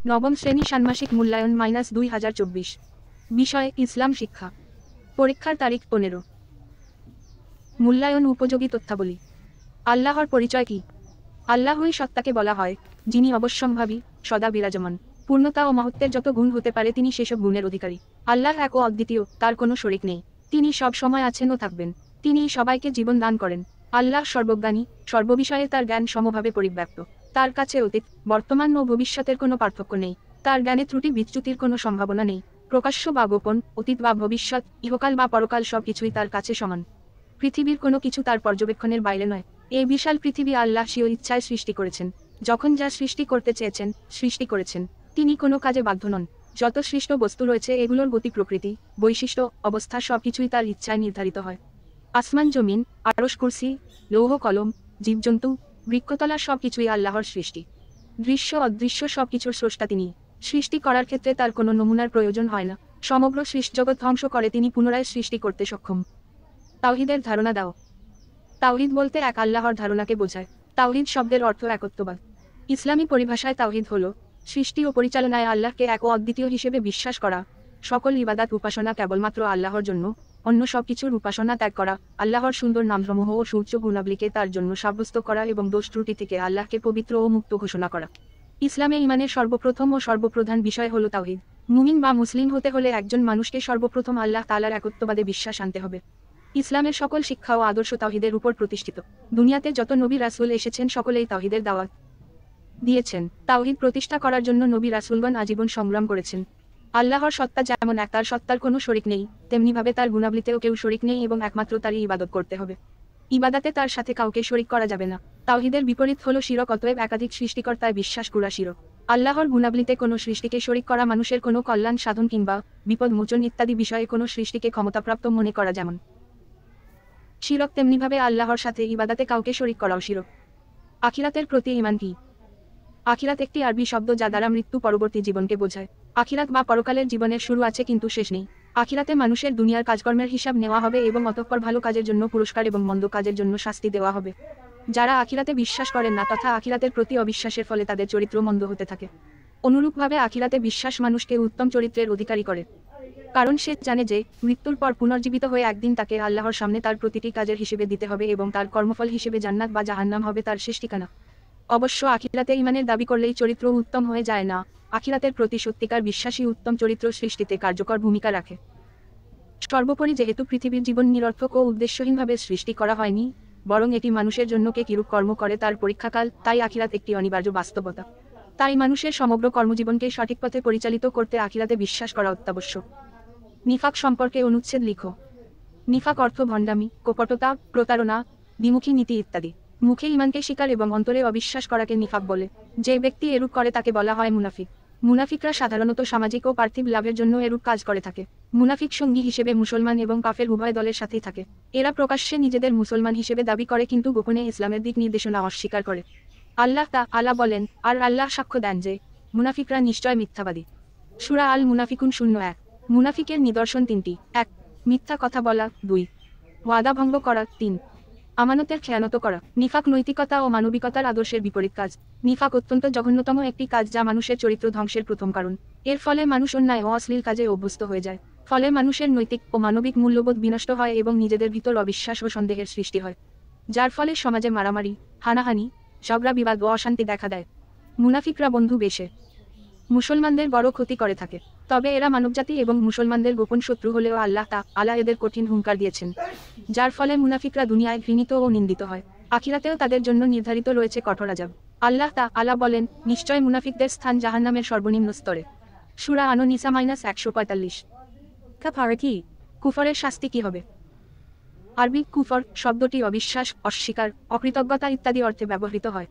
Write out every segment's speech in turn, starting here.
নবম শ্রেণী ষান্মাসিক মূল্যায়ন -2024। বিষয় ইসলাম শিক্ষা। পরীক্ষার তারিখ 15। মূল্যায়ন উপযোগী তথ্যাবলী। আল্লাহর পরিচয় কি? আল্লাহই সত্তাকে বলা হয়, যিনি অবশ্যম্ভাবী, সদা বিরাজমান। পূর্ণতা ও মহত্বের যত গুণ হতে পারে তিনি সেসব গুণের অধিকারী। আল্লাহ এক ও অদ্বিতীয়, তার কোনো শরিক নেই। তিনি সব সময় আছেন ও থাকবেন। তিনি সবাইকে জীবন দান করেন। আল্লাহ সর্বজ্ঞানী, সর্ববিষয়ে তার জ্ঞান সমভাবে পরিব্যাপ্ত। তার কাছে অতীত, বর্তমান ও ভবিষ্যতের কোনো পার্থক্য নেই। তার জ্ঞানে ত্রুটি বিচ্যুতির কোনো সম্ভাবনা নেই। প্রকাশ্য বা গোপন, অতীত বা ভবিষ্যৎ, ইহকাল বা পরকাল সব কিছুই তার কাছে সমান। পৃথিবীর কোনো কিছু তার পর্যবেক্ষণের বাইরে নয়। এই বিশাল পৃথিবী আল্লাহ স্বীয় ইচ্ছায় সৃষ্টি করেছেন। যখন যা সৃষ্টি করতে চেয়েছেন, সৃষ্টি করেছেন। তিনি কোনো কাজে বাধ্য নন। যত সৃষ্ট বস্তু রয়েছে এগুলোর গতি, প্রকৃতি, বৈশিষ্ট্য, অবস্থা সবকিছুই তার ইচ্ছায় নির্ধারিত হয়। আসমান, জমিন, আরশ, কুরসি, লৌহ কলম, জীবজন্তু, বৃক্ষতলা সবকিছুই আল্লাহর সৃষ্টি। দৃশ্য অদৃশ্য সবকিছুর স্রষ্টা তিনি। সৃষ্টি করার ক্ষেত্রে তার কোনো নমুনার প্রয়োজন হয় না। সমগ্র সৃষ্টজগৎ ধ্বংস করে তিনি পুনরায় সৃষ্টি করতে সক্ষম। তাওহীদের ধারণা দাও। তাওহীদ বলতে এক আল্লাহর ধারণাকে বোঝায়। তাওহীদ শব্দের অর্থ একত্ববাদ। ইসলামী পরিভাষায় তাওহীদ হলো সৃষ্টি ও পরিচালনায় আল্লাহকে এক ও অদ্বিতীয় হিসেবে বিশ্বাস করা, সকল ইবাদাত উপাসনা কেবলমাত্র আল্লাহর জন্য, অন্য সবকিছুর উপাসনা ত্যাগ করা, আল্লাহর সুন্দর নামসমূহ ও সূর্য গুণাবলীকে তার জন্য সাব্যস্ত করা এবং দোষ ত্রুটি থেকে আল্লাহকে পবিত্র ও মুক্ত ঘোষণা করা। ইসলামে ঈমানের সর্বপ্রথম ও সর্বপ্রধান বিষয় হলো তাওহীদ। মুমিন বা মুসলিম হতে হলে একজন মানুষকে সর্বপ্রথম আল্লাহ তাআলার একত্ববাদে বিশ্বাস আনতে হবে। ইসলামের সকল শিক্ষা ও আদর্শ তাওহীদের উপর প্রতিষ্ঠিত। দুনিয়াতে যত নবী রাসূল এসেছেন সকলেই তাওহীদের দাওয়াত দিয়েছেন। তাওহীদ প্রতিষ্ঠা করার জন্য নবী রাসূলগণ আজীবন সংগ্রাম করেছেন। আল্লাহর সত্তা যেমন এক, তার সত্তার কোনো শরিক নেই, তেমনিভাবে তার গুণাবলীতেও কেউ শরিক নেই এবং একমাত্র তারই ইবাদত করতে হবে। ইবাদাতে তার সাথে কাউকে শরিক করা যাবে না। তাওহীদের বিপরীত হলো শিরক, অতএব একাধিক সৃষ্টিকর্তায় বিশ্বাস করা শিরক। আল্লাহর গুণাবলীতে কোনো সৃষ্টিকে শরিক করা মানুষের কোনো কল্যাণ সাধন কিংবা বিপদ মোচন ইত্যাদি বিষয়ে কোনো সৃষ্টিকে ক্ষমতাপ্রাপ্ত মনে করা যেমন শিরক, তেমনিভাবে আল্লাহর সাথে ইবাদাতে কাউকে শরিক করাও শিরক। আখিরাতের প্রতি ঈমান কি? আখিরাত একটি আরবি শব্দ যা দ্বারা মৃত্যু পরবর্তী জীবনকে বোঝায়। আখিরাত বা পরকালের জীবনের শুরু আছে কিন্তু শেষ নেই। আখিরাতে মানুষের দুনিয়ার কাজকর্মের হিসাব নেওয়া হবে এবং অতঃপর ভালো কাজের জন্য পুরস্কার এবং মন্দ কাজের জন্য শাস্তি দেওয়া হবে। যারা আখিরাতে বিশ্বাস করেন না তথা আখিরাতের প্রতি অবিশ্বাসের ফলে তাদের চরিত্র মন্দ হতে থাকে। অনুরূপভাবে আখিরাতে বিশ্বাস মানুষকে উত্তম চরিত্রের অধিকারী করে, কারণ সে জানে যে মৃত্যুর পর পুনর্জীবিত হয়ে একদিন তাকে আল্লাহর সামনে তার প্রতিটি কাজের হিসেবে দিতে হবে এবং তার কর্মফল হিসেবে জান্নাত বা জাহান্নাম হবে তার শেষ ঠিকানা। অবশ্য আখিরাতে ঈমানের দাবি করলেই চরিত্র উত্তম হয়ে যায় না। আখিরাতের প্রতি সত্যিকার বিশ্বাসী উত্তম চরিত্র সৃষ্টিতে কার্যকর ভূমিকা রাখে। সর্বোপরি যেহেতু পৃথিবীর জীবন নিরর্থক ও উদ্দেশ্যহীনভাবে সৃষ্টি করা হয়নি, বরং এটি মানুষের জন্য কে কিরূপ কর্ম করে তার পরীক্ষাকাল, তাই আখিরাত একটি অনিবার্য বাস্তবতা। তাই মানুষের সমগ্র কর্মজীবনকে সঠিক পথে পরিচালিত করতে আখিরাতে বিশ্বাস করা অত্যাবশ্যক। নিফাক সম্পর্কে অনুচ্ছেদ লিখো। নিফাক অর্থ ভণ্ডামি, কপটতা, প্রতারণা, দ্বিমুখী নীতি ইত্যাদি। মুখে ঈমানকে স্বীকার এবং অন্তরে অবিশ্বাস করাকে নিফাক বলে। যে ব্যক্তি এরূপ করে তাকে বলা হয় মুনাফিক। মুনাফিকরা সাধারণত সামাজিক ও পার্থিব লাভের জন্য এরূপ কাজ করে থাকে। মুনাফিক সঙ্গী হিসেবে মুসলমান এবং কাফের উভয় দলের সাথেই থাকে। এরা প্রকাশ্যে নিজেদের মুসলমান হিসেবে দাবি করে কিন্তু গোপনে ইসলামের দিক নির্দেশনা অস্বীকার করে। আল্লাহ তাআলা বলেন, আর আল্লাহ সাক্ষ্য দেন যে মুনাফিকরা নিশ্চয় মিথ্যাবাদী। সূরা আল মুনাফিকুন ০১। মুনাফিকের নিদর্শন তিনটি। ১. মিথ্যা কথা বলা। ২. ওয়াদা ভঙ্গ করা। ৩. আমানতের খেয়ানত করা। নিফাক নৈতিকতা ও মানবিকতার আদর্শের বিপরীত কাজ। নিফাক অত্যন্ত জঘন্যতম একটি কাজ যা মানুষের চরিত্র ধ্বংসের প্রথম কারণ। এর ফলে মানুষ অন্যায় ও অশ্লীল কাজে অভ্যস্ত হয়ে যায়। ফলে মানুষের নৈতিক ও মানবিক মূল্যবোধ বিনষ্ট হয় এবং নিজেদের ভিতর অবিশ্বাস ও সন্দেহের সৃষ্টি হয়, যার ফলে সমাজে মারামারি, হানাহানি, ঝগড়া বিবাদ ও অশান্তি দেখা দেয়। মুনাফিকরা বন্ধু বেশে মুসলমানদের বড় ক্ষতি করে থাকে। তবে এরা মানবজাতি এবং মুসলমানদের গোপন শত্রু হলেও আল্লাহ তাআলা এদের কঠিন হুঙ্কার দিয়েছেন, যার ফলে মুনাফিকরা দুনিয়ায় ঘৃণিত ও নিন্দিত হয়। আখিরাতেও তাদের জন্য নির্ধারিত রয়েছে কঠোর আযাব। আল্লাহ তাআলা বলেন, নিশ্চয় মুনাফিকদের স্থান জাহান্নামের সর্বনিম্ন স্তরে। সূরা আন-নিসা -145। কাফারা কি? কুফরের শাস্তি কি হবে? আরবি কুফর শব্দটি অবিশ্বাস, অস্বীকার, অকৃতজ্ঞতা ইত্যাদি অর্থে ব্যবহৃত হয়।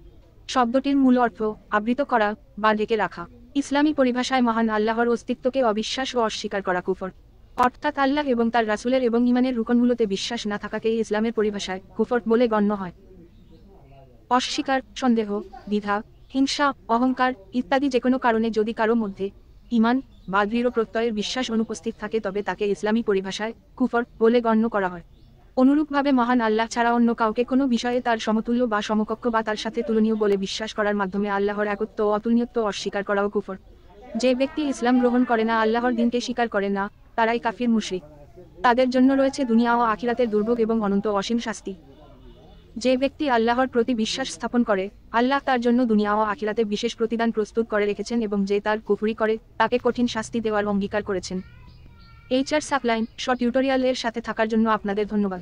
শব্দটির মূল অর্থ আবৃত করা বা ঢেকে রাখা। ইসলামী পরিভাষায় মহান আল্লাহর অস্তিত্বকে অবিশ্বাস ও অস্বীকার করা কুফর। অর্থাৎ আল্লাহ এবং তার রাসূলের এবং ঈমানের রুকনগুলোতে বিশ্বাস না থাকাকেই ইসলামের পরিভাষায় কুফর বলে গণ্য হয়। অস্বীকার, সন্দেহ, দ্বিধা, হিংসা, অহংকার ইত্যাদি যেকোনো কারণে যদি কারো মধ্যে ঈমান বা দৃঢ় প্রত্যয়ের বিশ্বাস অনুপস্থিত থাকে তবে তাকে ইসলামী পরিভাষায় কুফর বলে গণ্য করা হয়। অনুরূপভাবে মহান আল্লাহ ছাড়া অন্য কাউকে কোনো বিষয়ে তার সমতুল্য বা সমকক্ষ বা তার সাথে তুলনীয় বলে বিশ্বাস করার মাধ্যমে আল্লাহর একত্ব ও অতুলনীয়ত্ব অস্বীকার করাও কুফর। যে ব্যক্তি ইসলাম গ্রহণ করে না, আল্লাহর দিনকে স্বীকার করে না, তারাই কাফির মুশরিক। তাদের জন্য রয়েছে দুনিয়া ও আখিরাতের দুর্ভোগ এবং অনন্ত অসীম শাস্তি। যে ব্যক্তি আল্লাহর প্রতি বিশ্বাস স্থাপন করে, আল্লাহ তার জন্য দুনিয়া ও আখিরাতে বিশেষ প্রতিদান প্রস্তুত করে রেখেছেন এবং যে তার কুফরি করে তাকে কঠিন শাস্তি দেওয়ার অঙ্গীকার করেছেন। HR সাকলাইন শর্ট টিউটোরিয়াল এর সাথে থাকার জন্য আপনাদের ধন্যবাদ।